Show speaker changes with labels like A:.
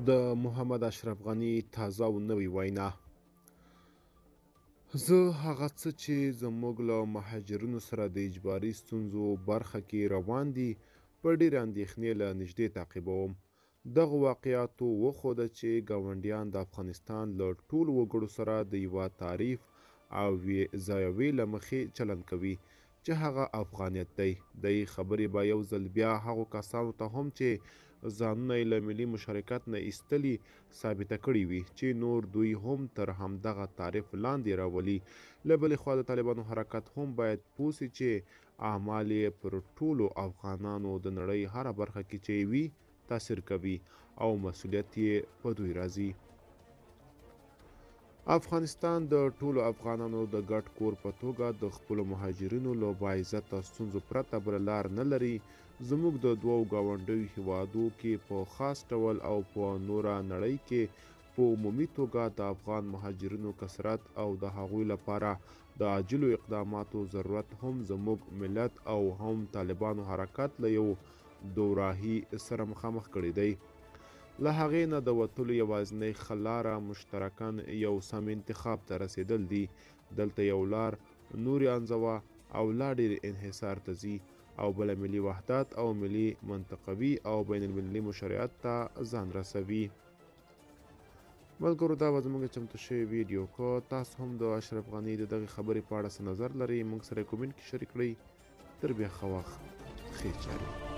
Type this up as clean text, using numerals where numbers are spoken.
A: د محمد اشرف غني تازه او نوې وینا. زه هغه څه چې زموږ له مهاجرینو سره د اجباري ستونزو برخه کې روان دي په ډېرې اندېښنې له نږدې تعقیبوم. دغه واقعاتو وښوده چې ګاونډیان د افغانستان له ټولو وګړو سره د یوه تعریف او ځایوي له مخې چلند کوي چې هغه افغانیت دی. دې خبرې به یو ځل بیا هغو کسانو ته هم چې ځانونه یې له ملي مشارکت نه ایستلي ثابته کړې وي چې نور دوی هم تر همدغه تعریف لاندې راولي. له بلې خوا د طالبانو حرکت هم باید پوه سي چې اعمال یې پر ټولو افغانانو د نړۍ هره برخه کې چې وي تاثیر کوي او مسؤلیت یې په دوی راځي. افغانستان د ټولو افغانانو د ګډ کور په توګه د خپلو مهاجرینو له باعزته ستونزو پرته بله لار نه لري. زموږ د دوو ګاونډیو هیوادو کې په خاص ډول او په نوره نړۍ کې په عمومي توګه د افغان مهاجرینو کثرت او د هغوی لپاره د عاجلو اقداماتو ضرورت هم زموږ ملت او هم طالبانو حرکت له یو دوراهي سره مخامخ کړی دی. له هغې نه د وتلو یوازینۍ ښه لاره مشترکاً یو سم انتخاب ته رسېدل دي. دلته یو لار نورې انزوه او لا ډېر انحصار ته ځي او بله ملي وحدت او ملي منطقوي او بین المللي مشروعیت ته ځان رسوي. ملګرو، دا به زموږ چمتو شوی ویډیو که تاسو هم د اشرف غني د دغې خبرې په اړه څه نظر لرئ موږ سره یې کومنټ کې شریک کړئ. تر بیا ښه وخت، ښې چارې.